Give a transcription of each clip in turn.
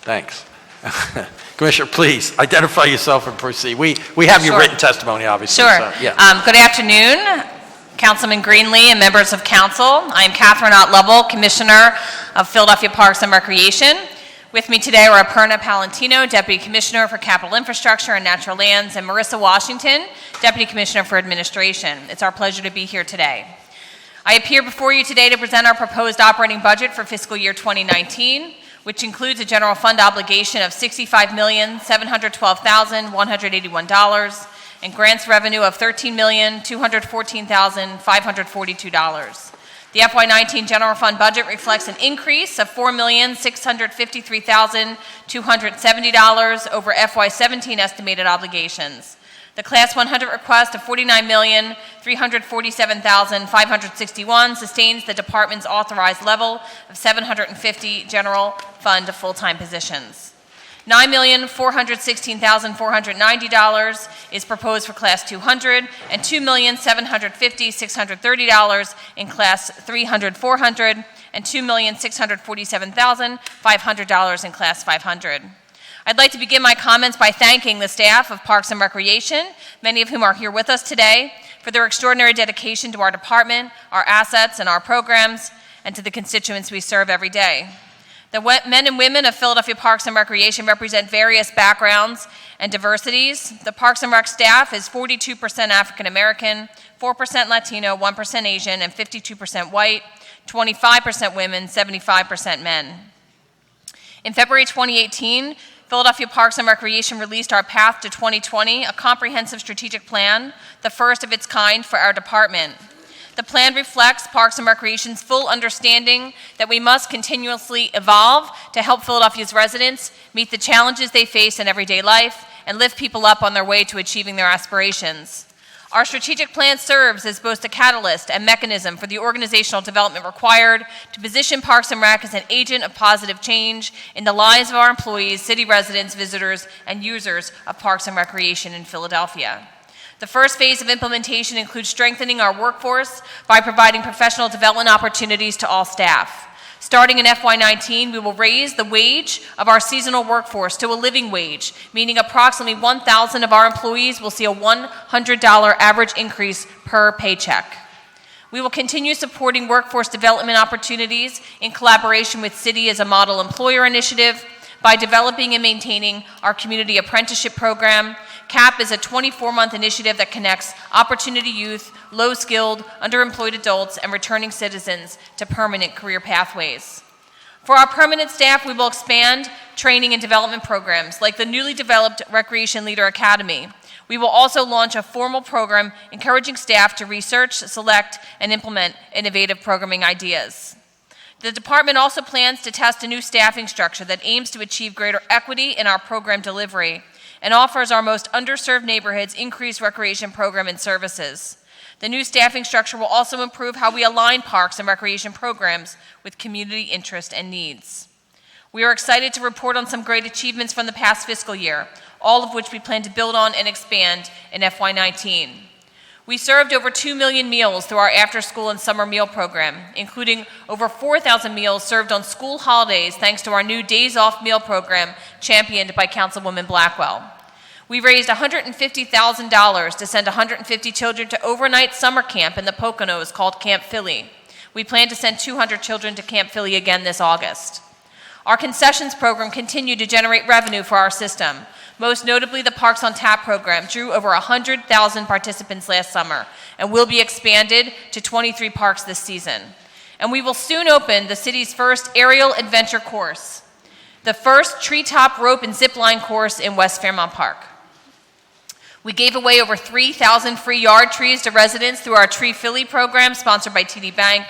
Thanks. Commissioner, please identify yourself and proceed. We have your written testimony, obviously. Sure. So, yeah. Good afternoon, Councilman Greenlee and members of council. I am Katherine Commissioner of Philadelphia Parks and Recreation. With me today are Aparna Palantino, Deputy Commissioner for Capital Infrastructure and Natural Lands, and Marissa Washington, Deputy Commissioner for Administration. It's our pleasure to be here today. I appear before you today to present our proposed operating budget for fiscal year 2019, which includes a general fund obligation of $65,712,181 and grants revenue of $13,214,542. The FY19 general fund budget reflects an increase of $4,653,270 over FY17 estimated obligations. The Class 100 request of $49,347,561 sustains the department's authorized level of 750 general fund full-time positions. $9,416,490 is proposed for Class 200 and $2,750,630 in Class 300, 400 and $2,647,500 in Class 500. I'd like to begin my comments by thanking the staff of Parks and Recreation, many of whom are here with us today, for their extraordinary dedication to our department, our assets, and our programs, and to the constituents we serve every day. The men and women of Philadelphia Parks and Recreation represent various backgrounds and diversities. The Parks and Rec staff is 42% African American, 4% Latino, 1% Asian, and 52% white, 25% women, 75% men. In February 2018, Philadelphia Parks and Recreation released our Path to 2020, a comprehensive strategic plan, the first of its kind for our department. The plan reflects Parks and Recreation's full understanding that we must continuously evolve to help Philadelphia's residents meet the challenges they face in everyday life and lift people up on their way to achieving their aspirations. Our strategic plan serves as both a catalyst and mechanism for the organizational development required to position Parks and Rec as an agent of positive change in the lives of our employees, city residents, visitors, and users of Parks and Recreation in Philadelphia. The first phase of implementation includes strengthening our workforce by providing professional development opportunities to all staff. Starting in FY19, we will raise the wage of our seasonal workforce to a living wage, meaning approximately 1,000 of our employees will see a $100 average increase per paycheck. We will continue supporting workforce development opportunities in collaboration with City as a Model Employer initiative by developing and maintaining our community apprenticeship program. CAP is a 24-month initiative that connects opportunity youth, low-skilled, underemployed adults, and returning citizens to permanent career pathways. For our permanent staff, we will expand training and development programs like the newly developed Recreation Leader Academy. We will also launch a formal program encouraging staff to research, select, and implement innovative programming ideas. The department also plans to test a new staffing structure that aims to achieve greater equity in our program delivery and offers our most underserved neighborhoods increased recreation program and services. The new staffing structure will also improve how we align parks and recreation programs with community interest and needs. We are excited to report on some great achievements from the past fiscal year, all of which we plan to build on and expand in FY19. We served over 2 million meals through our after-school and summer meal program, including over 4,000 meals served on school holidays thanks to our new Days Off meal program championed by Councilwoman Blackwell. We raised $150,000 to send 150 children to overnight summer camp in the Poconos called Camp Philly. We plan to send 200 children to Camp Philly again this August. Our concessions program continued to generate revenue for our system. Most notably, the Parks on Tap program drew over 100,000 participants last summer and will be expanded to 23 parks this season. And we will soon open the city's first aerial adventure course, the first treetop rope and zip line course in West Fairmont Park. We gave away over 3,000 free yard trees to residents through our Tree Philly program sponsored by TD Bank.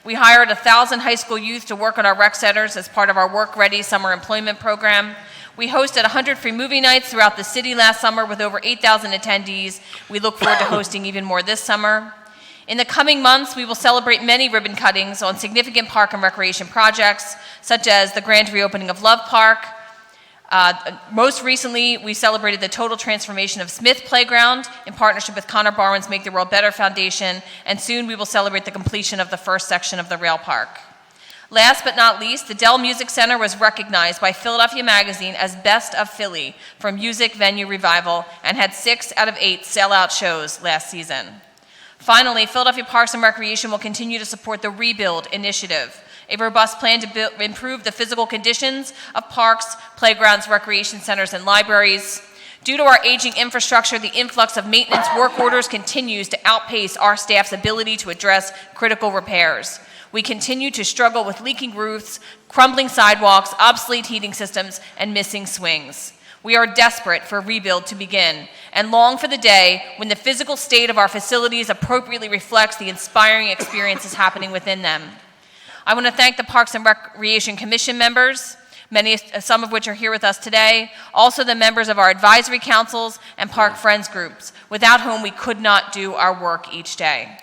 We hired 1,000 high school youth to work on our rec centers as part of our Work Ready summer employment program. We hosted 100 free movie nights throughout the city last summer with over 8,000 attendees. We look forward to hosting even more this summer. In the coming months, we will celebrate many ribbon cuttings on significant park and recreation projects, such as the grand reopening of Love Park, Most recently, we celebrated the total transformation of Smith Playground in partnership with Connor Barwin's Make the World Better Foundation, and soon we will celebrate the completion of the first section of the rail park. Last but not least, the Dell Music Center was recognized by Philadelphia Magazine as Best of Philly for Music Venue Revival and had 6 out of 8 sellout shows last season. Finally, Philadelphia Parks and Recreation will continue to support the Rebuild Initiative, a robust plan to improve the physical conditions of parks, playgrounds, recreation centers, and libraries. Due to our aging infrastructure, the influx of maintenance work orders continues to outpace our staff's ability to address critical repairs. We continue to struggle with leaking roofs, crumbling sidewalks, obsolete heating systems, and missing swings. We are desperate for a rebuild to begin and long for the day when the physical state of our facilities appropriately reflects the inspiring experiences happening within them. I want to thank the Parks and Recreation Commission members, some of which are here with us today, also the members of our advisory councils and park friends groups, without whom we could not do our work each day.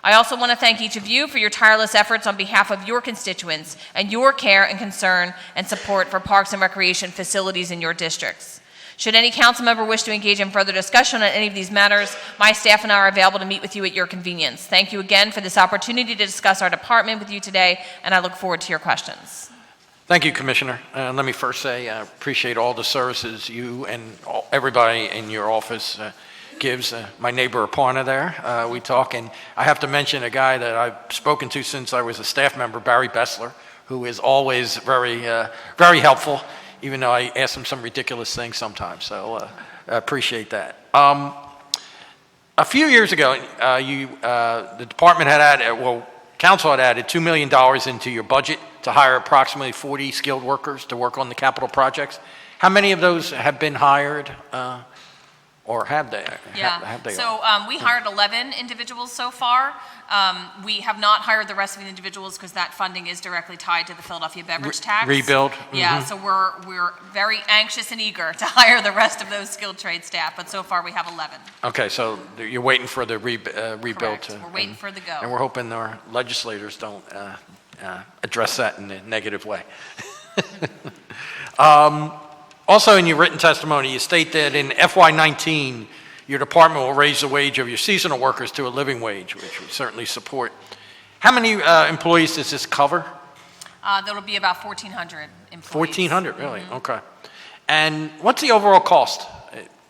I also want to thank each of you for your tireless efforts on behalf of your constituents and your care and concern and support for parks and recreation facilities in your districts. Should any council member wish to engage in further discussion on any of these matters, my staff and I are available to meet with you at your convenience. Thank you again for this opportunity to discuss our department with you today, and I look forward to your questions. Thank you, Commissioner. Let me first say I appreciate all the services you and everybody in your office gives. My neighbor Aparna there, we talk, and I have to mention a guy that I've spoken to since I was a staff member, Barry Bessler, who is always very helpful, even though I ask him some ridiculous things sometimes, so I appreciate that. A few years ago, the department council had added $2 million into your budget to hire approximately 40 skilled workers to work on the capital projects. How many of those have been hired? Or have they? Have they we hired 11 individuals so far. We have not hired the rest of the individuals because that funding is directly tied to the Philadelphia beverage tax. Rebuild? Yeah, so we're very anxious and eager to hire the rest of those skilled trade staff, but so far we have 11. Okay, so you're waiting for the rebuild. Correct. We're waiting for the go. And we're hoping our legislators don't address that in a negative way. Also, in your written testimony, you state that in FY19, your department will raise the wage of your seasonal workers to a living wage, which we certainly support. How many employees does this cover? That'll be about 1,400 employees. 1,400, really? Mm-hmm. Okay. And what's the overall cost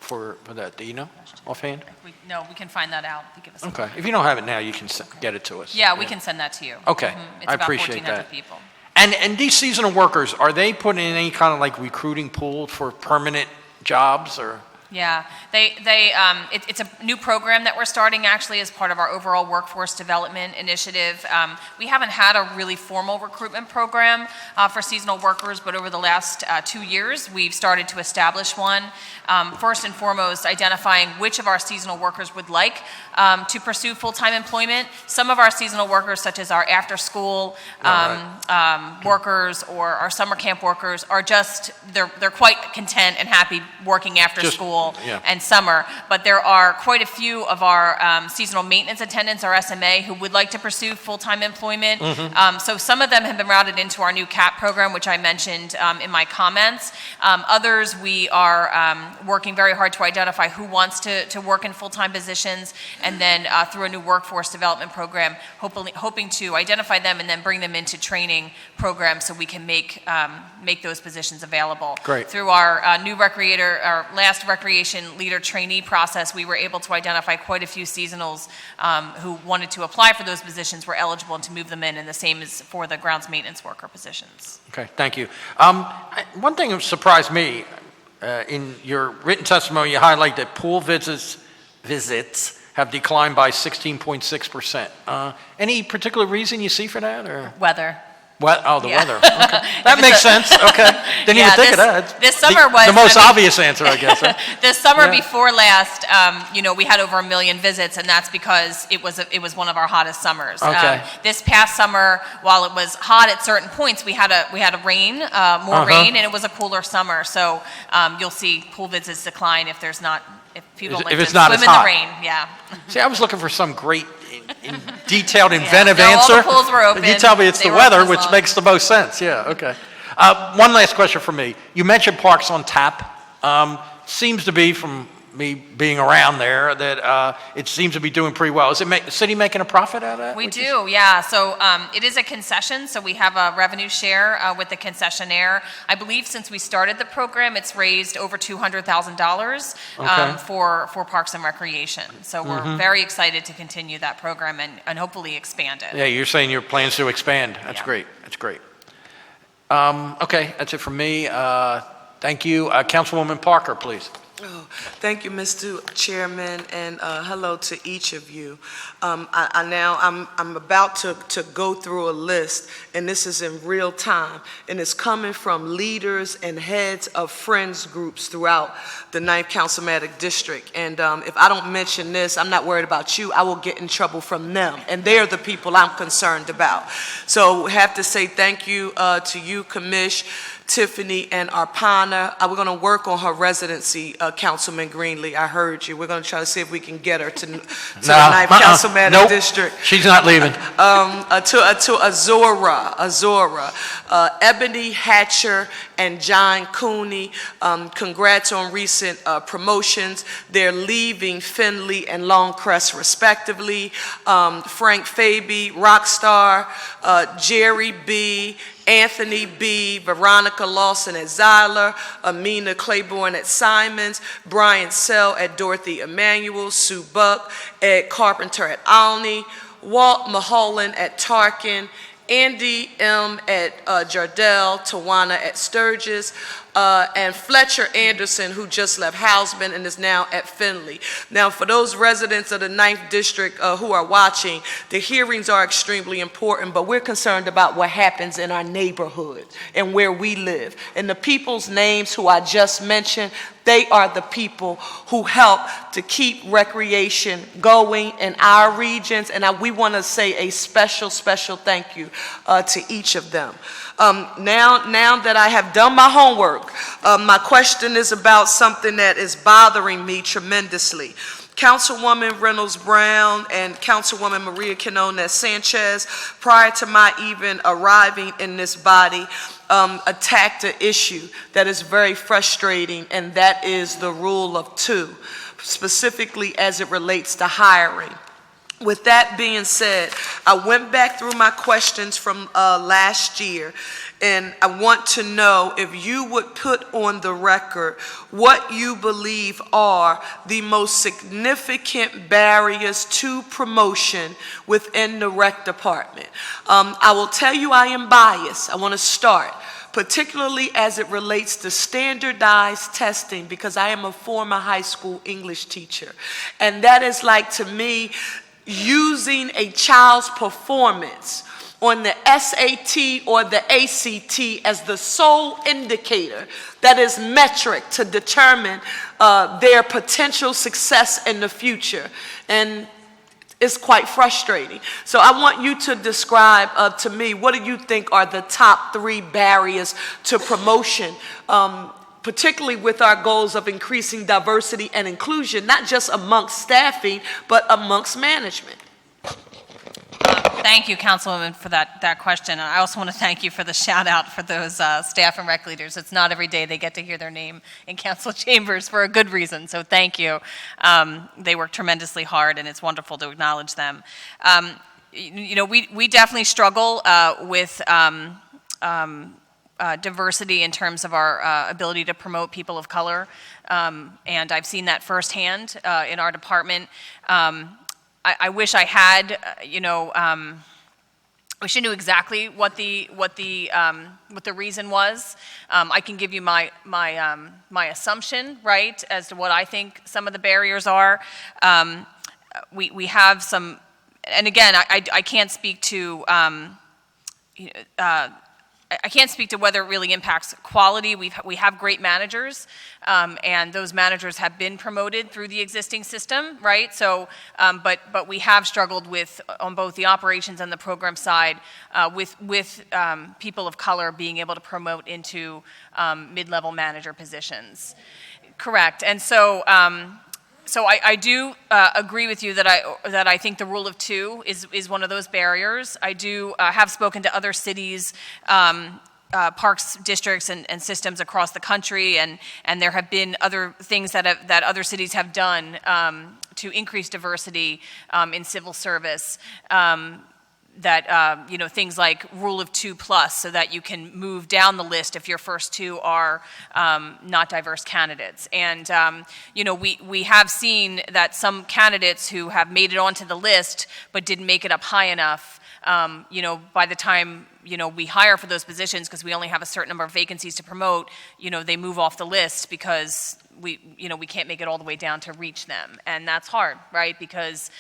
for that? Do you know offhand? No, we can find that out. Okay. If you don't have it now, you can get it to us. Yeah, we can send that to you. Okay. Mm-hmm. I appreciate that. People. And these seasonal workers, are they put in any kind of like recruiting pool for permanent jobs or? Yeah, it's a new program that we're starting actually as part of our overall workforce development initiative. We haven't had a really formal recruitment program for seasonal workers, but over the last 2 years, we've started to establish one. First and foremost, identifying which of our seasonal workers would like to pursue full-time employment. Some of our seasonal workers, such as our after-school workers or our summer camp workers, are they're quite content and happy working after school and summer. But there are quite a few of our seasonal maintenance attendants, our SMA, who would like to pursue full-time employment. Mm-hmm. So some of them have been routed into our new CAP program, which I mentioned in my comments. Others, we are working very hard to identify who wants to work in full-time positions, and then through a new workforce development program, hoping to identify them and then bring them into training programs so we can make those positions available. Great. Through our our last recreation leader trainee process, we were able to identify quite a few seasonals who wanted to apply for those positions, were eligible, and to move them in, and the same is for the grounds maintenance worker positions. Okay, thank you. One thing that surprised me, in your written testimony, you highlight that pool visits have declined by 16.6%. Any particular reason you see for that, or? Weather. The weather. Okay. That makes sense. Okay. Didn't even think of that. This summer was the most obvious answer, I guess. Right? This summer before last, we had over 1 million visits, and that's because it was one of our hottest summers. Okay. This past summer, while it was hot at certain points, we had a rain, more rain, and it was a cooler summer. So you'll see pool visits decline if there's not. If people like to swim in the rain, yeah. See, I was looking for some great, detailed, inventive answer. All the pools were open. You tell me it's the weather, which makes the most sense. Yeah, okay. One last question for me. You mentioned Parks on Tap. Seems to be, from me being around there, that it seems to be doing pretty well. Is the city making a profit out of that? We do, yeah. So it is a concession, so we have a revenue share with the concessionaire. I believe since we started the program, it's raised over $200,000 for Parks and Recreation. So we're very excited to continue that program and hopefully expand it. Yeah, you're saying your plans to expand. That's great. That's great. Okay, that's it from me. Thank you. Councilwoman Parker, please. Oh, thank you, Mr. Chairman, and hello to each of you. I'm about to go through a list, and this is in real time, and it's coming from leaders and heads of friends groups throughout the 9th Councilmanic District. And if I don't mention this, I'm not worried about you. I will get in trouble from them, and they're the people I'm concerned about. So we have to say thank you to you, Commish, Tiffany, and Arpana. We're going to work on her residency, Councilman Greenlee. I heard you. We're going to try to see if we can get her to the 9th Councilmanic District. She's not leaving. To Azora, Ebony Hatcher, and John Cooney. Congrats on recent promotions. They're leaving Findlay and Longcrest respectively. Frank Faby, Rockstar, Jerry B., Anthony B., Veronica Lawson at Zyler, Amina Claiborne at Simons, Brian Sell at Dorothy Emanuel, Sue Buck, Ed Carpenter at Alney, Walt Mulholland at Tarkin, Andy M. at Jardel, Tawana at Sturgis, and Fletcher Anderson, who just left Hausman and is now at Findlay. Now, for those residents of the 9th District who are watching, the hearings are extremely important, but we're concerned about what happens in our neighborhood and where we live. And the people's names who I just mentioned, they are the people who help to keep recreation going in our regions, and we want to say a special thank you to each of them. Now that I have done my homework, my question is about something that is bothering me tremendously. Councilwoman Reynolds Brown and Councilwoman Maria Quinones Sanchez, prior to my even arriving in this body, attacked an issue that is very frustrating, and that is the rule of two, specifically as it relates to hiring. With that being said, I went back through my questions from last year, and I want to know if you would put on the record what you believe are the most significant barriers to promotion within the rec department. I will tell you I am biased. I want to start, particularly as it relates to standardized testing, because I am a former high school English teacher. And that is like, to me, using a child's performance on the SAT or the ACT as the sole indicator that is metric to determine their potential success in the future. And it's quite frustrating. So I want you to describe to me, what do you think are the top 3 barriers to promotion, particularly with our goals of increasing diversity and inclusion, not just amongst staffing, but amongst management? Thank you, Councilwoman, for that question. I also want to thank you for the shout out for those staff and rec leaders. It's not every day they get to hear their name in council chambers for a good reason, so thank you. They work tremendously hard, and it's wonderful to acknowledge them. We definitely struggle with diversity in terms of our ability to promote people of color, and I've seen that firsthand in our department. I wish I had, wish I knew exactly what the reason was. I can give you my assumption, right, as to what I think some of the barriers are. We have some, and again, I can't speak to. I can't speak to whether it really impacts quality. We have great managers, and those managers have been promoted through the existing system, right? So, but we have struggled with, on both the operations and the program side, with people of color being able to promote into mid-level manager positions. Correct, and so. So I do agree with you that I think the rule of 2 is one of those barriers. I do have spoken to other cities parks districts and systems across the country, and there have been other things that other cities have done to increase diversity in civil service. Things like rule of 2+, so that you can move down the list if your first two are not diverse candidates. And, we have seen that some candidates who have made it onto the list but didn't make it up high enough, by the time, we hire for those positions, because we only have a certain number of vacancies to promote, they move off the list because we can't make it all the way down to reach them. And that's hard, right? Because,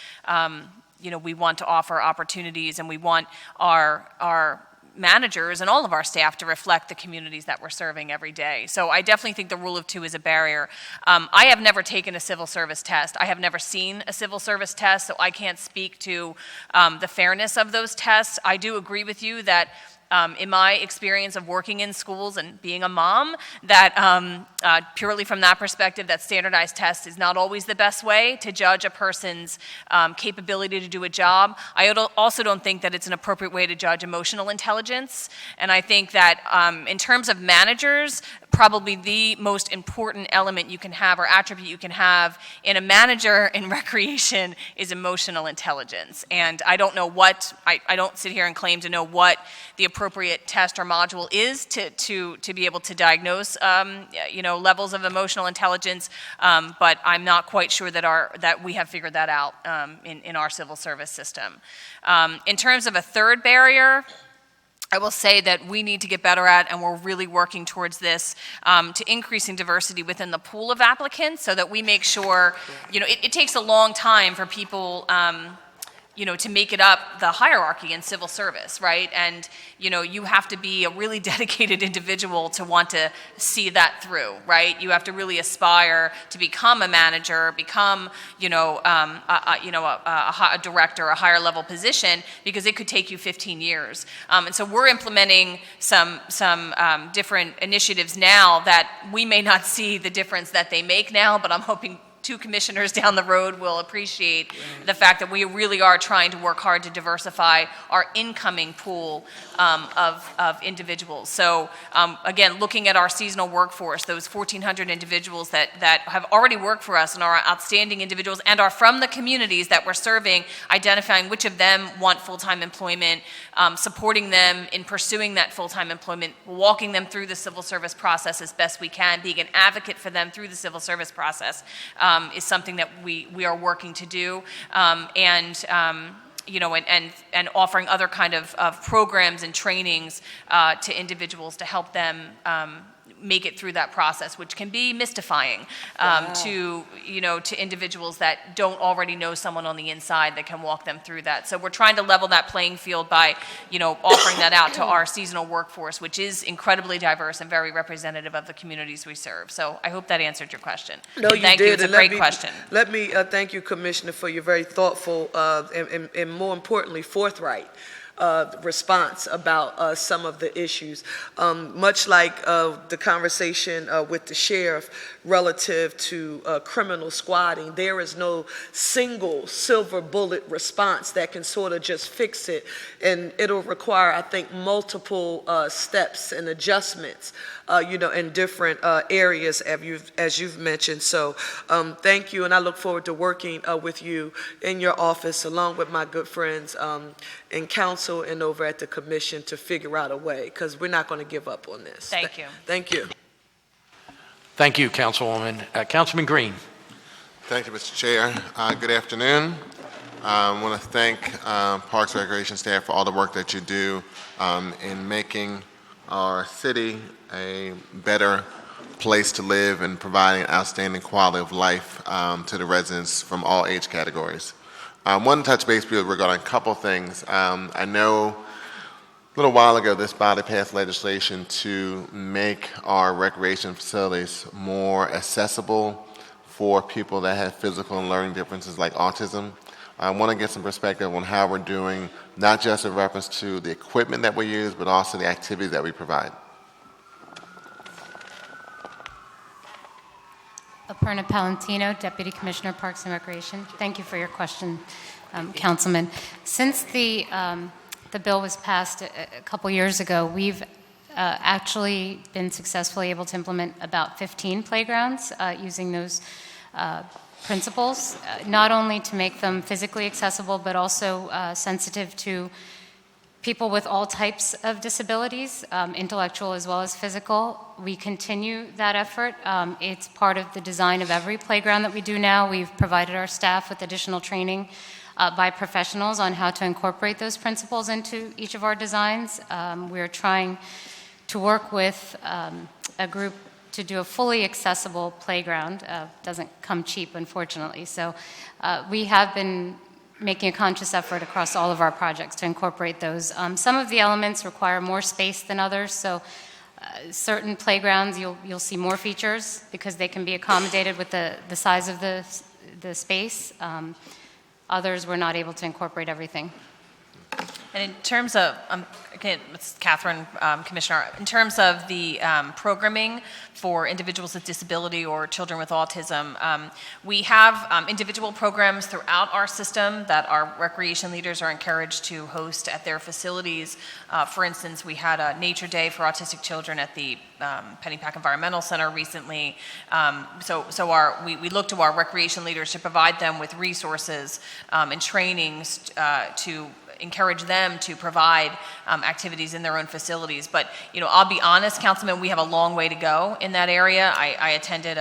we want to offer opportunities, and we want our managers and all of our staff to reflect the communities that we're serving every day. So I definitely think the rule of 2 is a barrier. I have never taken a civil service test. I have never seen a civil service test, so I can't speak to the fairness of those tests. I do agree with you that in my experience of working in schools and being a mom, that purely from that perspective, that standardized test is not always the best way to judge a person's capability to do a job. I also don't think that it's an appropriate way to judge emotional intelligence. And I think that in terms of managers, probably the most important element you can have, or attribute you can have in a manager in recreation, is emotional intelligence. And I don't know I don't sit here and claim to know what the appropriate test or module is to be able to diagnose levels of emotional intelligence, but I'm not quite sure that we have figured that out in our civil service system. In terms of a third barrier, I will say that we need to get better at, and we're really working towards this, to increasing diversity within the pool of applicants, so that we make sure, it takes a long time for people, to make it up the hierarchy in civil service, right? And, you have to be a really dedicated individual to want to see that through, right? You have to really aspire to become a manager, become, a director, a higher level position, because it could take you 15 years. And so we're implementing some different initiatives now that we may not see the difference that they make now, but I'm hoping 2 commissioners down the road will appreciate the fact that we really are trying to work hard to diversify our incoming pool of individuals. So again, looking at our seasonal workforce, those 1,400 individuals that have already worked for us and are outstanding individuals and are from the communities that we're serving, identifying which of them want full-time employment, supporting them in pursuing that full-time employment, walking them through the civil service process as best we can, being an advocate for them through the civil service process, is something that we are working to do, and offering other kind of programs and trainings to individuals to help them make it through that process, which can be mystifying to individuals that don't already know someone on the inside that can walk them through that. So we're trying to level that playing field by, offering that out to our seasonal workforce, which is incredibly diverse and very representative of the communities we serve. So I hope that answered your question. No, you thank did. you. It's a great question. Let me thank you, Commissioner, for your very thoughtful and more importantly, forthright response about some of the issues. Much like the conversation with the sheriff relative to criminal squatting, there is no single silver bullet response that can sort of just fix it, and it'll require, I think, multiple steps and adjustments in different areas as you've mentioned. So thank you, and I look forward to working with you in your office along with my good friends in council and over at the commission to figure out a way, because we're not going to give up on this. Thank you. Thank you. Thank you, Councilwoman. Councilman Green. Thank you, Mr. Chair. Good afternoon. I want to thank Parks and Recreation staff for all the work that you do in making our city a better place to live and providing outstanding quality of life to the residents from all age categories. I want to touch base regarding a couple things. I know a little while ago this body passed legislation to make our recreation facilities more accessible for people that have physical and learning differences like autism. I want to get some perspective on how we're doing, not just in reference to the equipment that we use, but also the activities that we provide. Aparna Palantino, Deputy Commissioner, Parks and Recreation. Thank you for your question, Councilman. Since the bill was passed a couple years ago, we've actually been successfully able to implement about 15 playgrounds using those principles, not only to make them physically accessible, but also sensitive to people with all types of disabilities, intellectual as well as physical. We continue that effort. It's part of the design of every playground that we do now. We've provided our staff with additional training by professionals on how to incorporate those principles into each of our designs. We're trying to work with a group to do a fully accessible playground. Doesn't come cheap, unfortunately. So we have been making a conscious effort across all of our projects to incorporate those. Some of the elements require more space than others, so certain playgrounds you'll see more features because they can be accommodated with the size of the space. Others we're not able to incorporate everything. And in terms of, again, it's Katherine, Commissioner, in terms of the programming for individuals with disability or children with autism, we have individual programs throughout our system that our recreation leaders are encouraged to host at their facilities. For instance, we had a Nature Day for autistic children at the Pennypack Environmental Center recently. We look to our recreation leaders to provide them with resources and trainings to encourage them to provide activities in their own facilities. But, I'll be honest, Councilman, we have a long way to go in that area. I attended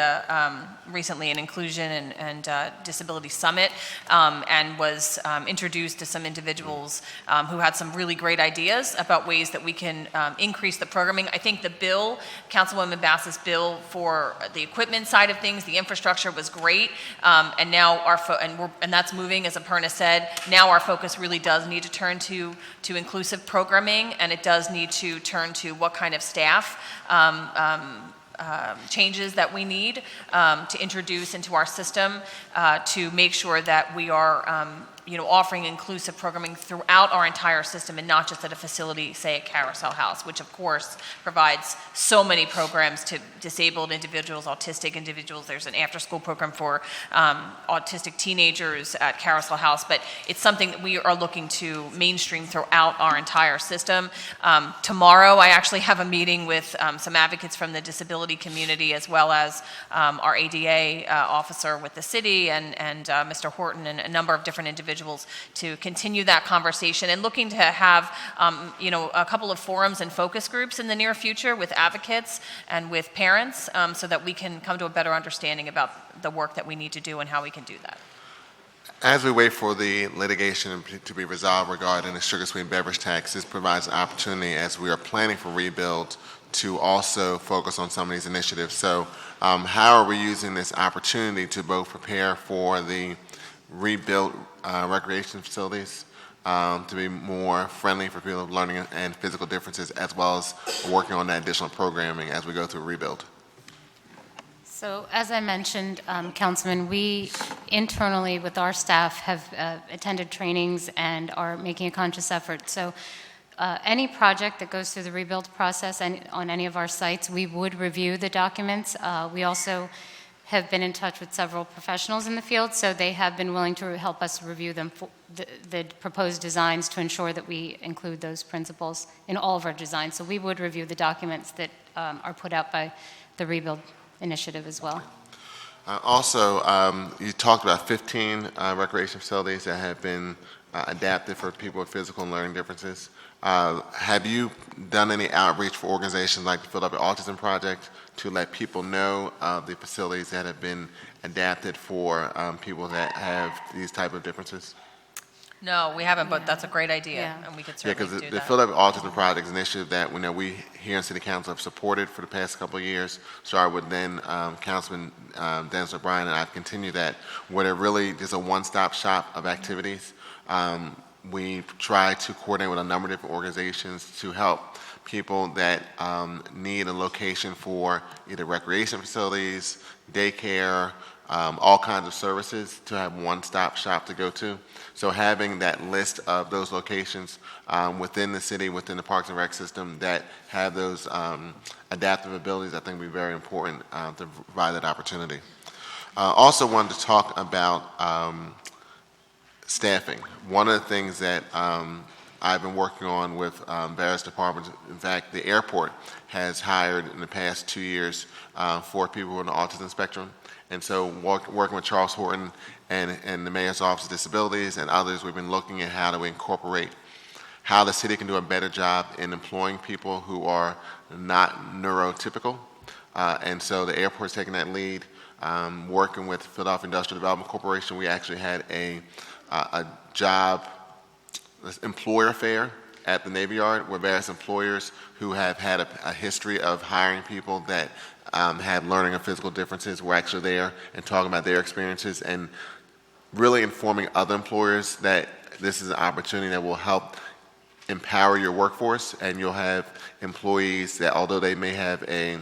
recently an Inclusion and Disability Summit and was introduced to some individuals who had some really great ideas about ways that we can increase the programming. I think the bill, Councilwoman Bass's bill for the equipment side of things, the infrastructure was great, and now and that's moving, as Aparna said. Now our focus really does need to turn to inclusive programming, and it does need to turn to what kind of staff changes that we need to introduce into our system to make sure that we are offering inclusive programming throughout our entire system and not just at a facility, say at Carousel House, which of course provides so many programs to disabled individuals, autistic individuals. There's an after-school program for autistic teenagers at Carousel House, but it's something that we are looking to mainstream throughout our entire system. Tomorrow, I actually have a meeting with some advocates from the disability community, as well as our ADA officer with the city and Mr. Horton and a number of different individuals to continue that conversation, and looking to have a couple of forums and focus groups in the near future with advocates and with parents so that we can come to a better understanding about the work that we need to do and how we can do that. As we wait for the litigation to be resolved regarding the sugar-sweetened beverage tax, this provides an opportunity as we are planning for rebuild to also focus on some of these initiatives. So how are we using this opportunity to both prepare for the rebuilt recreation facilities to be more friendly for people with learning and physical differences, as well as working on that additional programming as we go through rebuild? So as I mentioned, Councilman, we internally with our staff have attended trainings and are making a conscious effort. So any project that goes through the rebuild process and on any of our sites, we would review the documents. We also have been in touch with several professionals in the field, so they have been willing to help us review them, the proposed designs, to ensure that we include those principles in all of our designs. So we would review the documents that are put out by the Rebuild Initiative as well. You talked about 15 recreation facilities that have been adapted for people with physical and learning differences. Have you done any outreach for organizations like the Philadelphia Autism Project to let people know of the facilities that have been adapted for people that have these type of differences? No, we haven't, but that's a great idea, and we could certainly do that. Because the Philadelphia Autism Project is an initiative that we here in City Council have supported for the past couple of years. Started with then Councilman Dennis O'Brien, and I've continued that, where there really is a one-stop shop of activities. We try to coordinate with a number of different organizations to help people that need a location for either recreation facilities, daycare, all kinds of services, to have one-stop shop to go to. So having that list of those locations within the city, within the Parks and Rec system that have those adaptive abilities, I think will be very important to provide that opportunity. Also wanted to talk about staffing. One of the things that I've been working on with various departments. In fact, the airport has hired in the past 2 years 4 people on the autism spectrum. And so working with Charles Horton and the Mayor's Office of Disabilities and others, we've been looking at how to incorporate how the city can do a better job in employing people who are not neurotypical. And so the airport's taking that lead. Working with Philadelphia Industrial Development Corporation, we actually had a job employer fair at the Navy Yard where various employers who have had a history of hiring people that had learning and physical differences were actually there and talking about their experiences and really informing other employers that this is an opportunity that will help empower your workforce, and you'll have employees that, although they may have a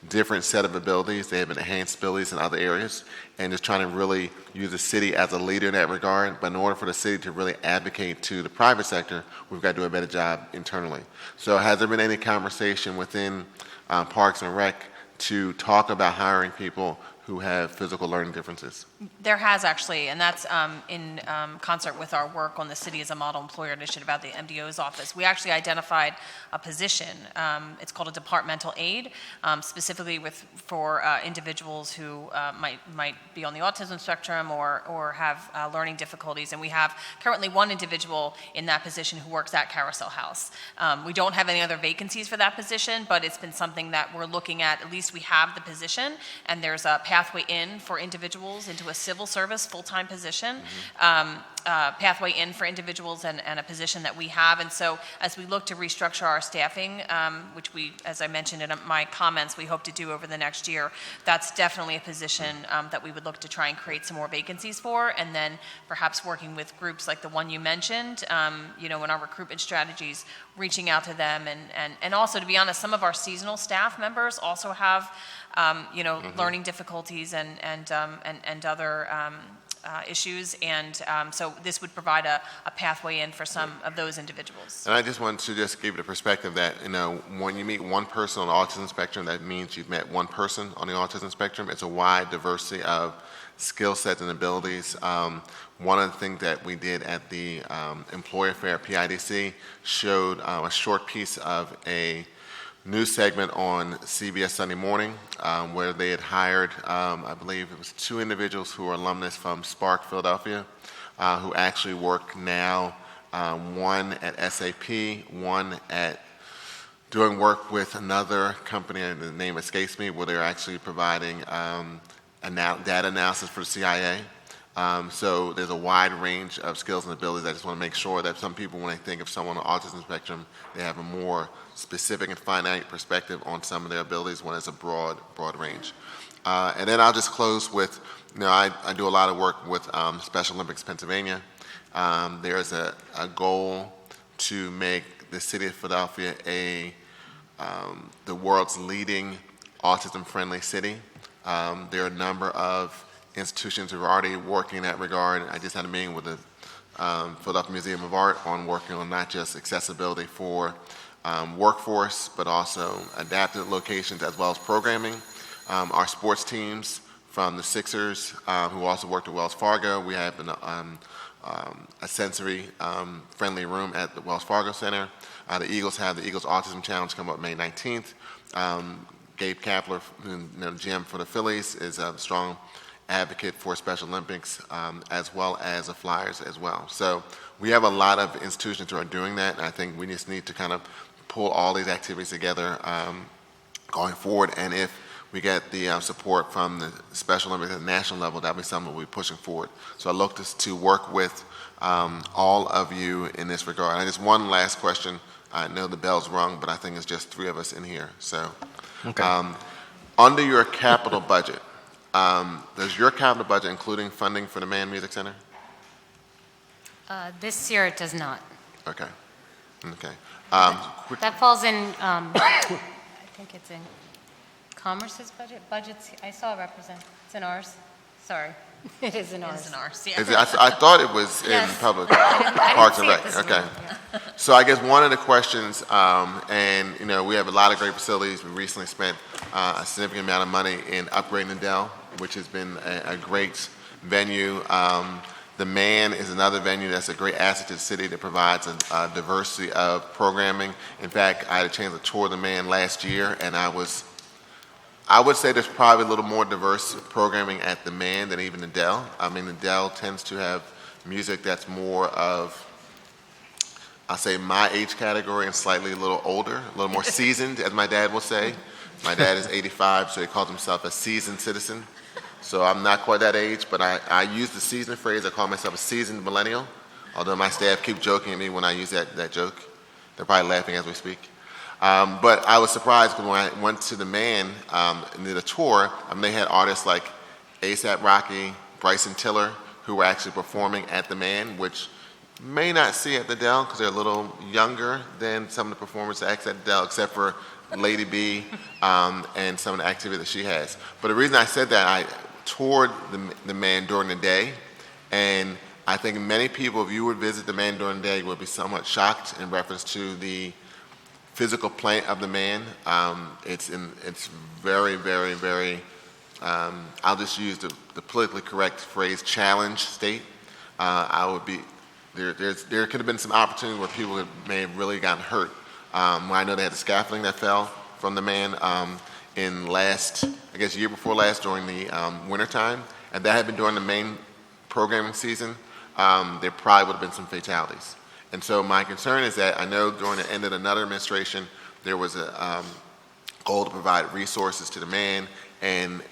different set of abilities, they have enhanced abilities in other areas, and just trying to really use the city as a leader in that regard. But in order for the city to really advocate to the private sector, we've got to do a better job internally. So has there been any conversation within Parks and Rec to talk about hiring people who have physical learning differences? There has actually, and that's in concert with our work on the City as a Model Employer Initiative at the MDO's office. We actually identified a position. It's called a departmental aide, specifically for individuals who might be on the autism spectrum or have learning difficulties. And we have currently one individual in that position who works at Carousel House. We don't have any other vacancies for that position, but it's been something that we're looking at. At least we have the position, and there's a pathway in for individuals into a civil service full-time position, pathway in for individuals and a position that we have. And so as we look to restructure our staffing, which we, as I mentioned in my comments, we hope to do over the next year, that's definitely a position that we would look to try and create some more vacancies for, and then perhaps working with groups like the one you mentioned, in our recruitment strategies, reaching out to them, and also, to be honest, some of our seasonal staff members also have learning difficulties and other issues, and so this would provide a pathway in for some of those individuals. And I just want to just give you the perspective that, when you meet one person on the autism spectrum, that means you've met one person on the autism spectrum. It's a wide diversity of skill sets and abilities. One of the things that we did at the employer fair at PIDC showed a short piece of a news segment on CBS Sunday Morning where they had hired, I believe it was 2 individuals who are alumnus from Spark, Philadelphia, who actually work now, one at SAP, one at doing work with another company, and the name escapes me, where they're actually providing data analysis for the CIA. So there's a wide range of skills and abilities. I just want to make sure that some people, when they think of someone on the autism spectrum, they have a more specific and finite perspective on some of their abilities when it's a broad range. And then I'll just close with, I do a lot of work with Special Olympics Pennsylvania. There's a goal to make the city of Philadelphia the world's leading autism-friendly city. There are a number of institutions who are already working in that regard. I just had a meeting with the Philadelphia Museum of Art on working on not just accessibility for workforce, but also adapted locations as well as programming. Our sports teams from the Sixers, who also worked at Wells Fargo, we have a sensory friendly room at the Wells Fargo Center. The Eagles have the Eagles Autism Challenge come up May 19th. Gabe Kapler, GM for the Phillies, is a strong advocate for Special Olympics, as well as the Flyers as well. So we have a lot of institutions who are doing that, and I think we just need to kind of pull all these activities together going forward. And if we get the support from the Special Olympics at the national level, that'll be something we'll be pushing forward. So I look to work with all of you in this regard. And just one last question. I know the bell's rung, but I think it's just 3 of us in here. So okay. Under your capital budget, does your capital budget including funding for the Mann Music Center? This year it does not. Okay. That falls in, I think it's in Commerce's budget. Budgets, I saw it represent, it's in ours. Sorry, it is in ours. It is in ours, yeah. I thought it was in public Parks and Rec. Okay. So I guess one of the questions, and we have a lot of great facilities. We recently spent a significant amount of money in upgrading the Dell, which has been a great venue. The Man is another venue that's a great asset to the city that provides a diversity of programming. In fact, I had a chance to tour the Man last year, and I would say there's probably a little more diverse programming at the Man than even the Dell. I mean, the Dell tends to have music that's more of, I'll say, my age category and slightly a little older, a little more seasoned, as my dad will say. My dad is 85, so he calls himself a seasoned citizen. So I'm not quite that age, but I use the seasoned phrase. I call myself a seasoned millennial, although my staff keep joking at me when I use that joke. They're probably laughing as we speak. But I was surprised because when I went to the Man and did a tour, they had artists like A$AP Rocky, Bryson Tiller, who were actually performing at the Man, which you may not see at the Dell because they're a little younger than some of the performers that act at the Dell, except for Lady B and some of the activity that she has. But the reason I said that, I toured the Man during the day, and I think many people, if you would visit the Man during the day, would be somewhat shocked in reference to the physical plant of the Man. It's very, very, very, I'll just use the politically correct phrase, challenge state. There could have been some opportunity where people may have really gotten hurt. I know they had the scaffolding that fell from the Man in year before last during the wintertime. And that had been during the main programming season, there probably would have been some fatalities. And so my concern is that I know during the end of another administration, there was a goal to provide resources to the Man, and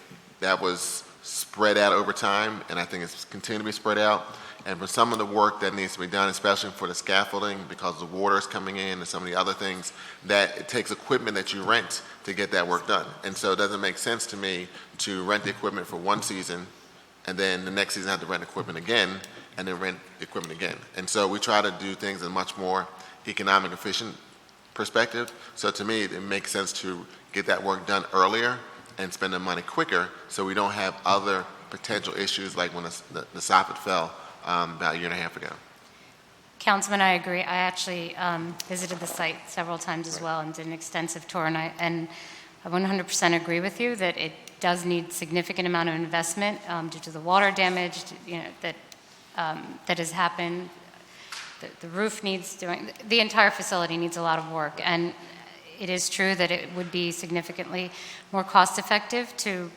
that was spread out over time, and I think it's continued to be spread out. And for some of the work that needs to be done, especially for the scaffolding, because the water is coming in and some of the other things, that it takes equipment that you rent to get that work done. And so it doesn't make sense to me to rent the equipment for one season and then the next season have to rent equipment again and then rent equipment again. And so we try to do things in a much more economic, efficient perspective. So to me, it makes sense to get that work done earlier and spend the money quicker so we don't have other potential issues like when the soffit fell about a year and a half ago. Councilman, I agree. I actually visited the site several times as well and did an extensive tour, and I 100% agree with you that it does need significant amount of investment due to the water damage, that has happened. The roof needs doing. The entire facility needs a lot of work, and it is true that it would be significantly more cost-effective to,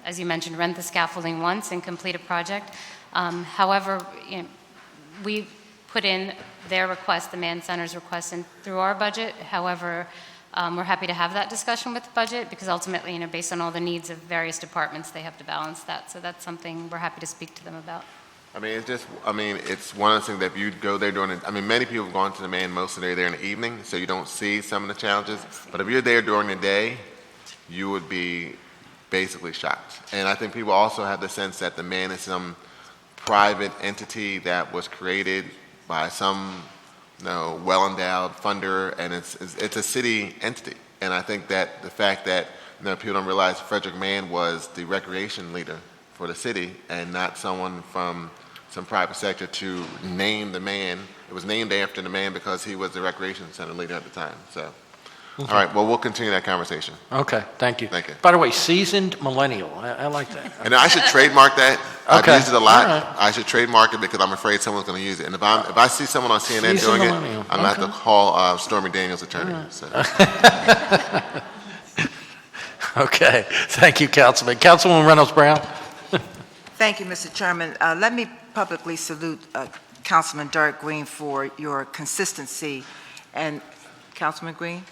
as you mentioned, rent the scaffolding once and complete a project. However, we put in their request, the Man Center's request, and through our budget. However, we're happy to have that discussion with the budget because ultimately, based on all the needs of various departments, they have to balance that. So that's something we're happy to speak to them about. It's one of the things that if you go there many people have gone to the Man mostly they're there in the evening, so you don't see some of the challenges. But if you're there during the day, you would be basically shocked. And I think people also have the sense that the Man is some private entity that was created by some well-endowed funder, and it's a city entity. And I think that the fact that people don't realize Frederick Mann was the recreation leader for the city and not someone from some private sector to name the Man. It was named after the Man because he was the recreation center leader at the time. So, all right, well, we'll continue that conversation. Okay, thank you. Thank you. By the way, seasoned millennial. I like that. And I should trademark that. Okay. I've used it a lot. All right. I should trademark it because I'm afraid someone's going to use it. And if I see someone on CNN Seasoned doing it, millennial. I'm going to have to call Stormy Daniels' attorney. All right. So. Okay, thank you, Councilman. Councilwoman Reynolds Brown. Thank you, Mr. Chairman. Let me publicly salute Councilman Derek Green for your consistency. And Councilman Green?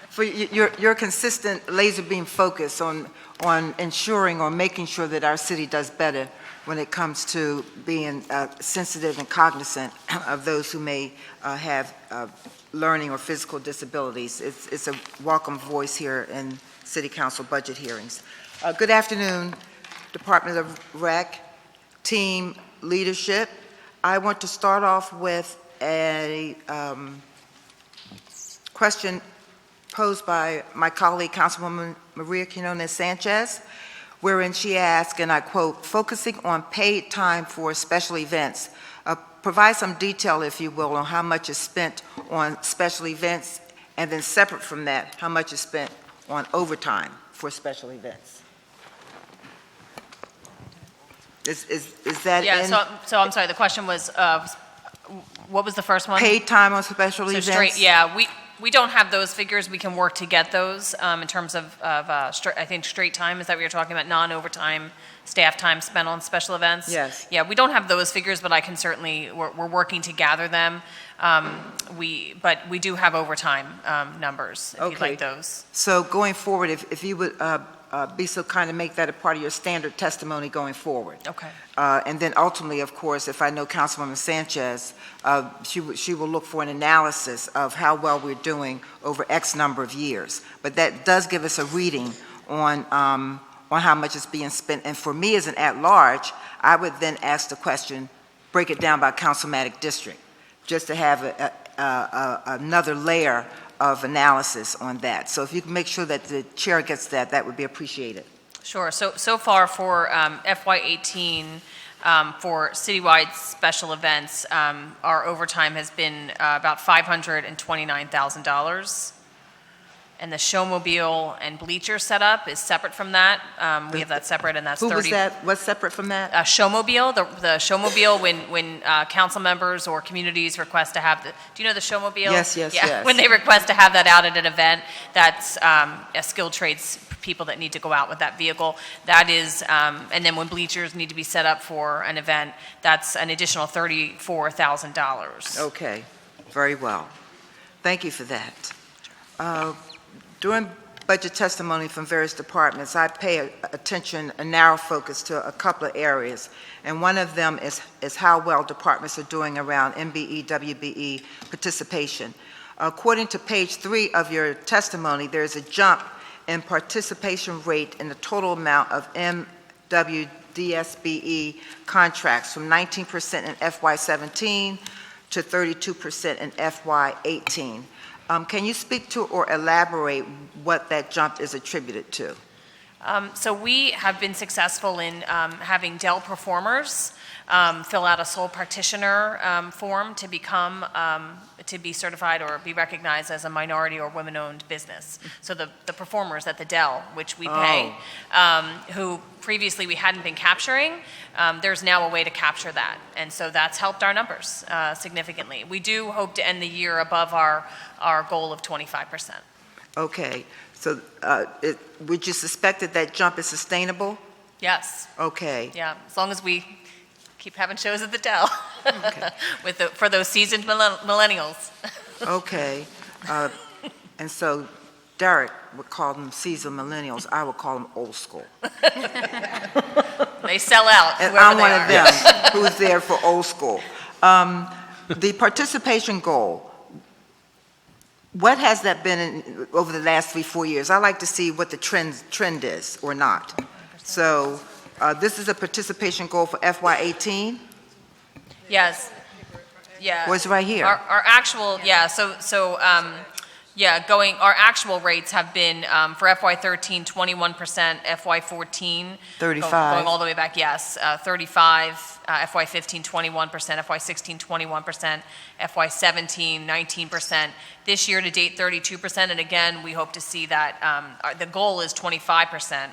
For your consistent laser beam focus on ensuring or making sure that our city does better when it comes to being sensitive and cognizant of those who may have learning or physical disabilities. It's a welcome voice here in City Council budget hearings. Good afternoon, Department of Rec, team, leadership. I want to start off with a question posed by my colleague, Councilwoman Maria Quinones Sanchez, wherein she asked, and I quote, focusing on paid time for special events. Provide some detail, if you will, on how much is spent on special events, and then separate from that, how much is spent on overtime for special events. Is that Yeah, in so I'm sorry, the question was, what was the first one? paid time on special So events? straight, yeah, we don't have those figures. We can work to get those in terms of I think straight time. Is that what you're talking about? Non-overtime staff time spent on special events? Yes. Yeah, we don't have those figures, but I can certainly, we're working to gather them. But we do have overtime numbers, if you'd Okay. like those. So going forward, if you would be so kind to make that a part of your standard testimony going forward. Okay. And then ultimately, of course, if I know Councilwoman Sanchez, she will look for an analysis of how well we're doing over X number of years. But that does give us a reading on how much is being spent. And for me as an at-large, I would then ask the question, break it down by councilmatic district, just to have another layer of analysis on that. So if you can make sure that the chair gets that, that would be appreciated. Sure. So far for FY18, for citywide special events, our overtime has been about $529,000. And the showmobile and bleacher setup is separate from that. We have that separate, and that's 30. Who was that? What's separate from that? Showmobile, the showmobile, when council members or communities request to have the, do you know the showmobile? Yes. When they request to have that out at an event, that's skilled trades people that need to go out with that vehicle. That is, and then when bleachers need to be set up for an event, that's an additional $34,000. Okay, very well. Thank you for that. During budget testimony from various departments, I pay attention, a narrow focus to a couple of areas, and one of them is how well departments are doing around MBE, WBE participation. According to page 3 of your testimony, there's a jump in participation rate in the total amount of MWDSBE contracts from 19% in FY17 to 32% in FY18. Can you speak to or elaborate what that jump is attributed to? So we have been successful in having Dell performers fill out a sole practitioner form to become, to be certified or be recognized as a minority or women-owned business. So the performers at the Dell, which we pay, who previously we hadn't been capturing, there's now a way to capture that. And so that's helped our numbers significantly. We do hope to end the year above our goal of 25%. Okay, so would you suspect that jump is sustainable? Yes. Okay. Yeah, as long as we keep having shows at the Dell Okay. for those seasoned millennials. Okay. And so Derek would call them seasoned millennials. I would call them old school. They sell out, And whoever I'm they one are. of them who's there for old school. The participation goal, what has that been over the last 3-4 years? I like to see what the trend is or not. So this is a participation goal for FY18? Yes. Yeah. Well, it's right here. Our actual, our actual rates have been for FY13, 21%, FY14, 35. going all the way back, yes, 35, FY15, 21%, FY16, 21%, FY17, 19%. This year to date, 32%, and again, we hope to see that, the goal is 25%,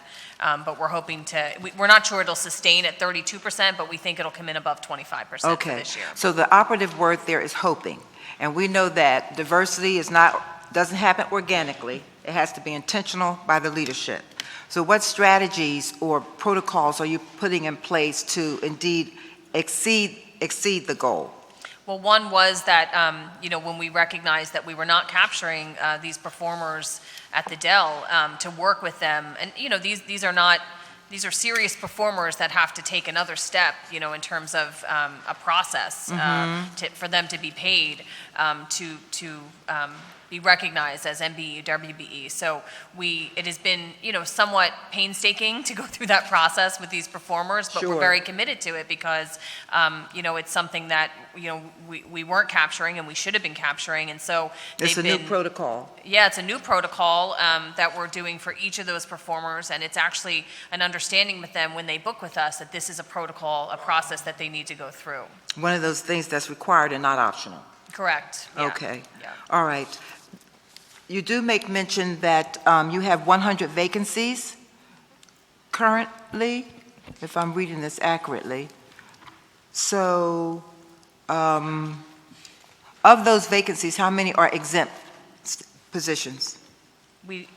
but we're hoping to, we're not sure it'll sustain at 32%, but we think it'll come in above 25% for Okay. this year. So the operative word there is hoping. And we know that diversity doesn't happen organically. It has to be intentional by the leadership. So what strategies or protocols are you putting in place to indeed exceed the goal? Well, one was that, when we recognized that we were not capturing these performers at the Dell, to work with them. And, these are serious performers that have to take another step, in terms of a process for them to be paid, to be recognized as MBE, WBE. So it has been, somewhat painstaking to go through that process with these performers, but Sure. we're very committed to it because, it's something that, we weren't capturing and we should have been capturing. And so It's a new protocol. Yeah, it's a new protocol that we're doing for each of those performers, and it's actually an understanding with them when they book with us that this is a protocol, a process that they need to go through. One of those things that's required and not optional. Correct. Yeah. Okay. Yeah. All right. You do make mention that you have 100 vacancies currently. if I'm reading this accurately. So, of those vacancies, how many are exempt positions? We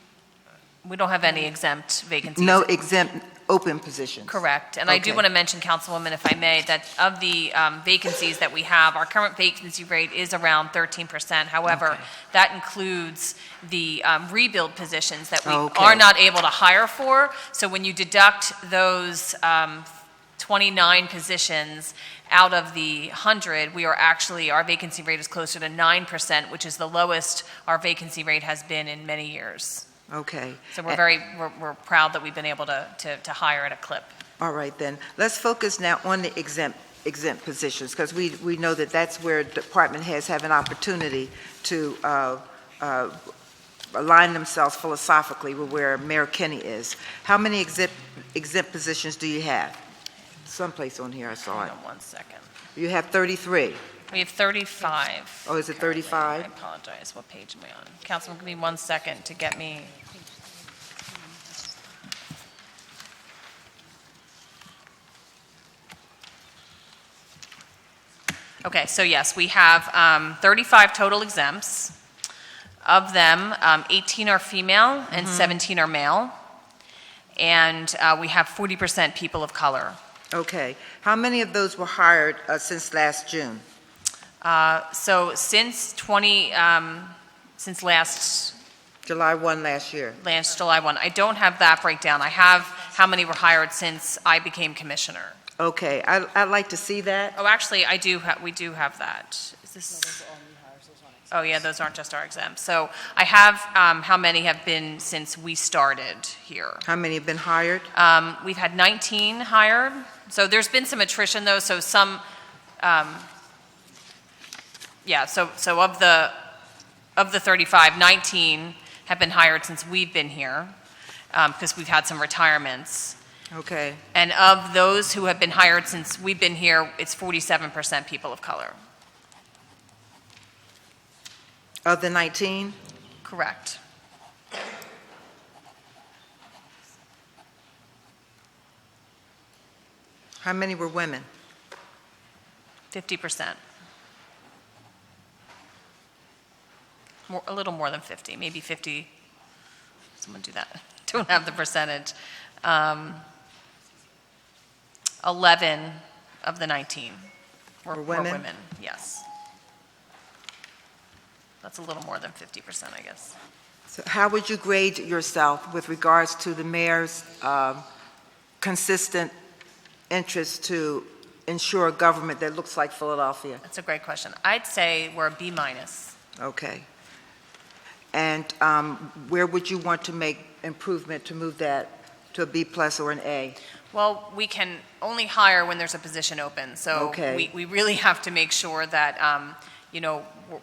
don't have any exempt vacancies. No exempt open positions? Correct. And I do Okay. want to mention, Councilwoman, if I may, that of the vacancies that we have, our current vacancy rate is around 13%. However, Okay. that includes the rebuild positions that we Okay. are not able to hire for. So when you deduct those 29 positions out of the 100, our vacancy rate is closer to 9%, which is the lowest our vacancy rate has been in many years. Okay. So we're proud that we've been able to hire at a clip. All right, then. Let's focus now on the exempt positions, because we know that that's where department heads have an opportunity to align themselves philosophically with where Mayor Kenny is. How many exempt positions do you have? Someplace on here I saw it. Hold on 1 second. You have 33. We have 35. Oh, is it 35? I apologize. What page am I on? Councilman, give me 1 second to get me. Okay, so yes, we have 35 total exempts. Of them, 18 are female and 17 are male. And we have 40% people of color. Okay. How many of those were hired since last June? So since last July 1 last year. July 1, I don't have that breakdown. I have how many were hired since I became commissioner. Okay. I'd like to see that. Oh, actually, we do have that. Is this? Oh, yeah, those aren't just our exempts. So I have how many have been since we started here. How many have been hired? We've had 19 hired. So there's been some attrition, though, so some, so of the 35, 19 have been hired since we've been here, because we've had some retirements. Okay. And of those who have been hired since we've been here, it's 47% people of color. Of the 19? Correct. How many were women? 50%. A little more than 50, maybe 50. Someone do that. Don't have the percentage. 11 of the 19 were women. Yes. That's a little more than 50%, I guess. So how would you grade yourself with regards to the mayor's consistent interest to ensure a government that looks like Philadelphia? That's a great question. I'd say we're a B minus. Okay. And where would you want to make improvement to move that to a B plus or an A? Well, we can only hire when there's a position open. So Okay. we really have to make sure that,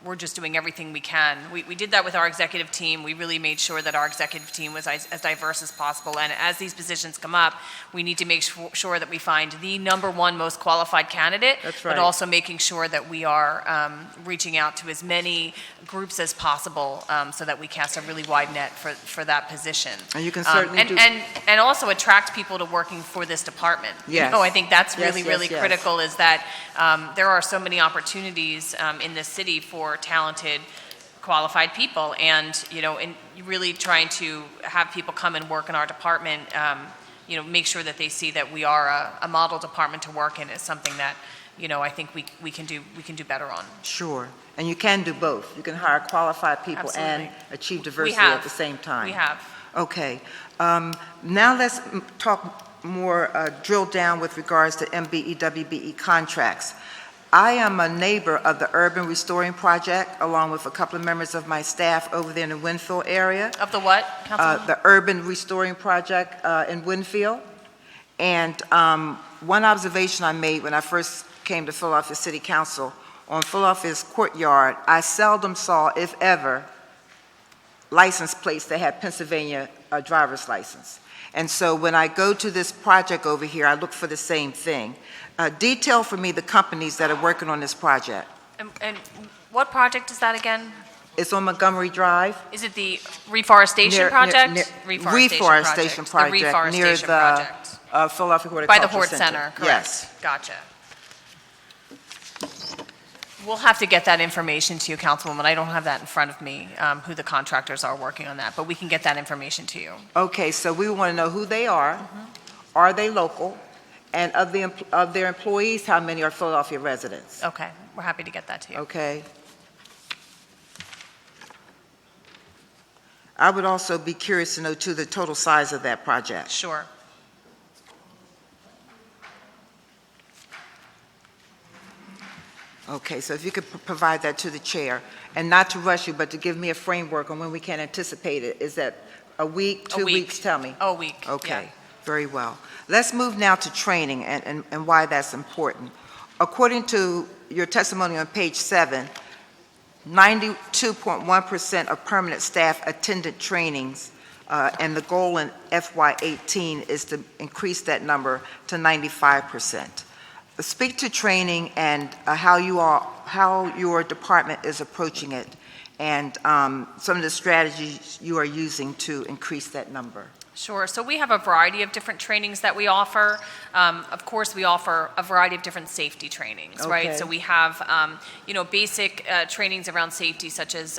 we're just doing everything we can. We did that with our executive team. We really made sure that our executive team was as diverse as possible. And as these positions come up, we need to make sure that we find the number one most qualified candidate. That's right. But also making sure that we are reaching out to as many groups as possible so that we cast a really wide net for that position. And you can certainly do... And also attract people to working for this department. Yes. I think that's Yes, really yes. critical, is that there are so many opportunities in this city for talented, qualified people, and really trying to have people come and work in our department, make sure that they see that we are a model department to work in is something that I think we can do better on. Sure. And you can do both. You can hire qualified people Absolutely. and achieve diversity have. at the same time. We have. Okay. Now let's talk more, drill down with regards to MBE, WBE contracts. I am a neighbor of the Urban Restoring Project, along with a couple of members of my staff over there in the Winfield area. Of the what, Councilwoman? The Urban Restoring Project in Winfield. And one observation I made when I first came to Philadelphia City Council, on Philadelphia's courtyard, I seldom saw, if ever, license plates that had Pennsylvania driver's license. And so when I go to this project over here, I look for the same thing. Detail for me the companies that are working on this project. And what project is that again? It's on Montgomery Drive. Is it the reforestation project? Reforestation project The reforestation near the project. Philadelphia By Horticultural the Hort Center, correct? Yes. Gotcha. We'll have to get that information to you, Councilwoman. I don't have that in front of me, who the contractors are working on that, but we can get that information to you. Okay, so we want to know who they are they local, and of their employees, how many are Philadelphia residents? Okay, we're happy to get that to you. Okay. I would also be curious to know, too, the total size of that project. Sure. Okay, so if you could provide that to the chair, and not to rush you, but to give me a framework on when we can anticipate it. Is that a week, 2 weeks? Tell me. A week. Okay, yeah. very well. Let's move now to training and why that's important. According to your testimony on page 7, 92.1% of permanent staff attended trainings, and the goal in FY18 is to increase that number to 95%. Speak to training and how your department is approaching it, and some of the strategies you are using to increase that number. Sure. So we have a variety of different trainings that we offer. Of course, we offer a variety of different safety trainings, right? Okay. So we have, basic trainings around safety, such as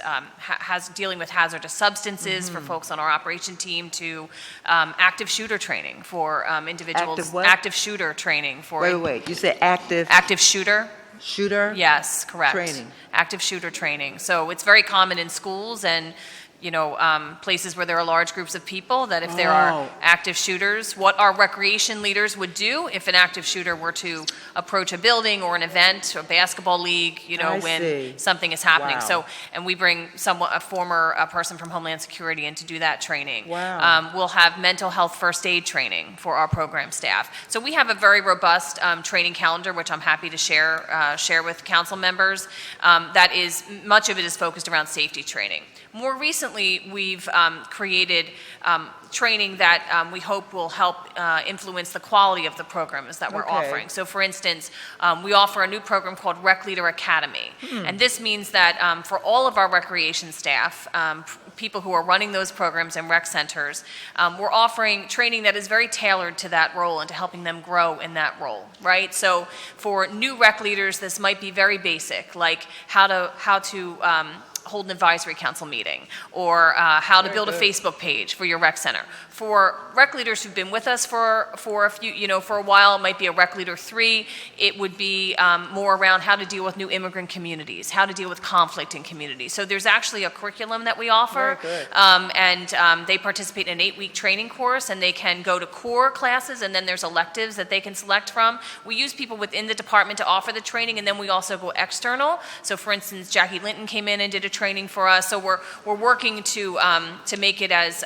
dealing with hazardous substances for folks on our operation team, to active shooter training for individuals. Active what? Active shooter training for. Wait. You said active Active shooter. shooter? Yes, correct. Training. Active shooter training. So it's very common in schools and places where there are large groups of people, that if there are active shooters, what our recreation leaders would do if an active shooter were to approach a building or an event or basketball league, when something is happening. Wow. So, and we bring a former person from Homeland Security in to do that training. Wow. We'll have mental health first aid training for our program staff. So we have a very robust training calendar, which I'm happy to share with council members. Much of it is focused around safety training. More recently, we've created training that we hope will help influence the quality of the programs that we're offering. So for instance, we offer a new program called Rec Leader Academy. And this means that for all of our recreation staff, people who are running those programs in rec centers, we're offering training that is very tailored to that role and to helping them grow in that role, right? So for new rec leaders, this might be very basic, like how to hold an advisory council meeting, or how to build a Facebook page for your rec center. For rec leaders who've been with us for a few, for a while, it might be a rec leader 3. It would be more around how to deal with new immigrant communities, how to deal with conflict in communities. So there's actually a curriculum that we offer, and they participate in an 8-week training course, and they can go to core classes, and then there's electives that they can select from. We use people within the department to offer the training, and then we also go external. So for instance, Jackie Linton came in and did a training for us. So we're working to make it as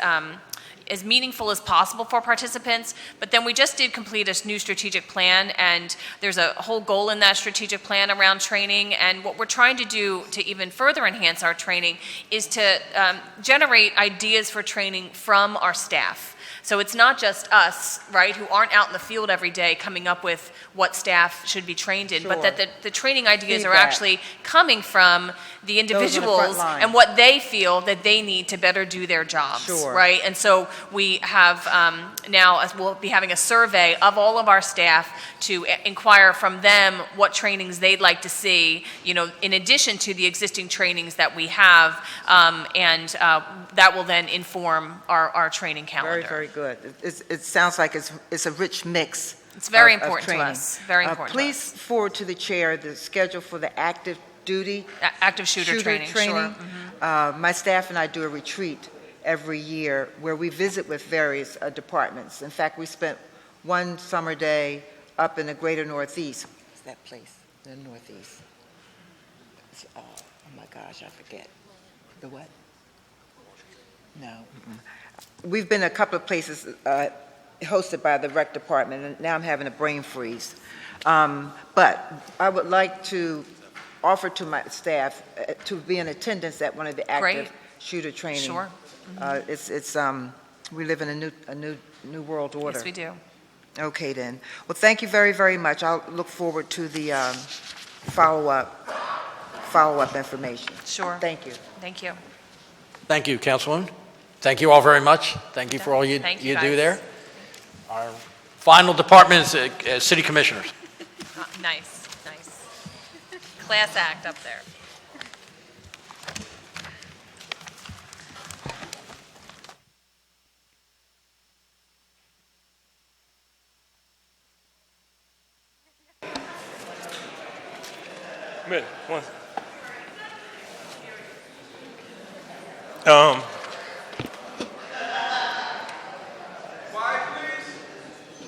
meaningful as possible for participants. But then we just did complete a new strategic plan, and there's a whole goal in that strategic plan around training. And what we're trying to do to even further enhance our training is to generate ideas for training from our staff. So it's not just us, right, who aren't out in the field every day coming up with what staff should be trained in, but that the training ideas are actually coming from the individuals and what they feel that they need to better do their jobs, right? And so we have now, as we'll be having a survey of all of our staff to inquire from them what trainings they'd like to see, in addition to the existing trainings that we have, and that will then inform our training calendar. Very, very good. It sounds like it's a rich mix. It's very of important to training. us. Very important. Please forward to the chair the schedule for the active duty active shooter training. Sure. My staff and I do a retreat every year where we visit with various departments. In fact, we spent one summer day up in the greater Northeast. What's that place? The Northeast. Oh my gosh, I forget. The what? No. We've been a couple of places hosted by the rec department, and now I'm having a brain freeze. But I would like to offer to my staff to be in attendance at one of the active shooter training. Sure. We live in a new world order. Yes, we do. Okay, then. Well, thank you very, very much. I'll look forward to the follow-up information. Sure. Thank you. Thank you. Thank you, Councilwoman. Thank you all very much. Thank you for all you Thank you, do guys. there. Our Final department is city commissioners. Nice, nice. Class act up there.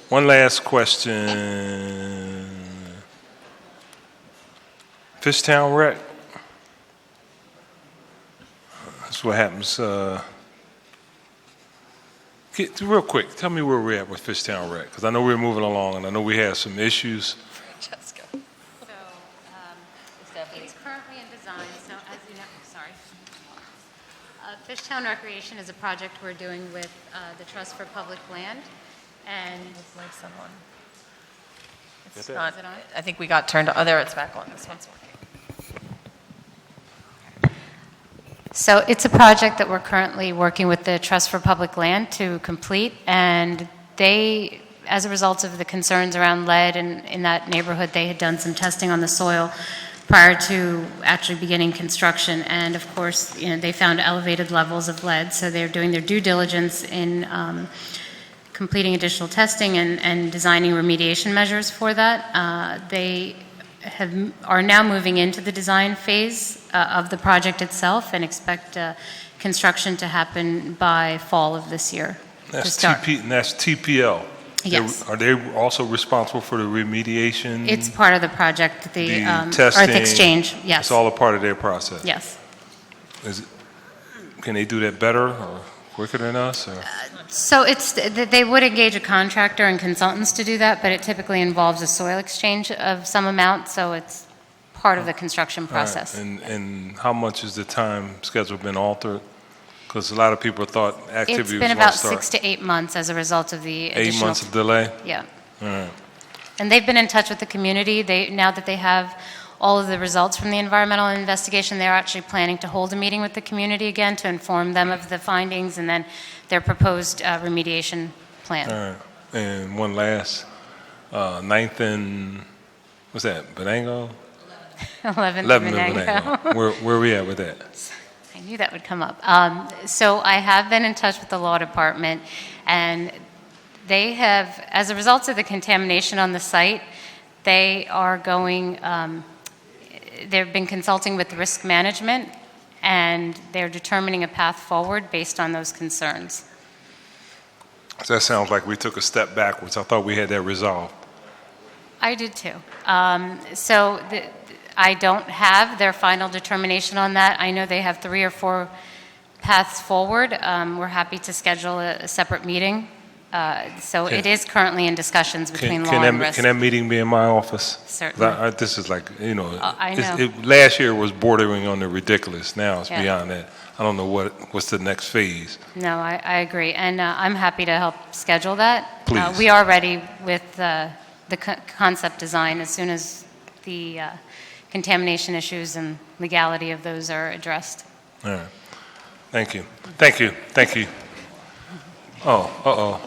One last question. Fishtown Rec. That's what happens. Real quick, tell me where we're at with Fishtown Rec, because I know we're moving along, and I know we have some issues. Jessica. So it's currently in design, so as you know, sorry. Fishtown Recreation is a project we're doing with the Trust for Public Land, and It's like someone. It's it? not, Is it on? I think we got turned, oh, there, it's back on. This one's working. so it's a project that we're currently working with the Trust for Public Land to complete, and they, as a result of the concerns around lead and in that neighborhood, they had done some testing on the soil prior to actually beginning construction, and of course, they found elevated levels of lead, so they're doing their due diligence in completing additional testing and designing remediation measures for that. They are now moving into the design phase of the project itself and expect construction to happen by fall of this year. That's TPL. Yes. Are they also responsible for the remediation? It's part of the project, the testing, Earth Exchange, yes. It's all a part of their process? Yes. Can they do that better or quicker than us? Or? So they would engage a contractor and consultants to do that, but it typically involves a soil exchange of some amount, so it's part of the construction process. All right. And how much has the time schedule been altered? Because a lot of people thought activity was It's going been to about start. 6 to 8 months as a result of the 8 additional... months of delay? Yeah. All right. And they've been in touch with the community. Now that they have all of the results from the environmental investigation, they're actually planning to hold a meeting with the community again to inform them of the findings and then their proposed remediation plan. All right. And one last, 9th and, what's that, Benango? 11th 11th Menango. and Benango. Where are we at with that? I knew that would come up. So I have been in touch with the law department, and they have, as a result of the contamination on the site, they are going, they've been consulting with risk management, and they're determining a path forward based on those concerns. So that sounds like we took a step backwards. I thought we had that resolved. I did too. I don't have their final determination on that. I know they have 3 or 4 paths forward. We're happy to schedule a separate meeting. So it is currently in discussions between law and risk. Can that meeting be in my office? Certainly. This is like, I know. Last year was bordering on the ridiculous. Now it's Yeah. beyond that. I don't know what's the next phase. No, I agree. And I'm happy to help schedule that. Please. We are ready with the concept design as soon as the contamination issues and legality of those are addressed. All right. Thank you. Thank you. Thank you. Oh,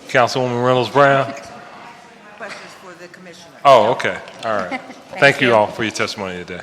Councilwoman Reynolds Brown? Questions for the commissioner. Oh, okay. All right. Thank you all for your testimony today.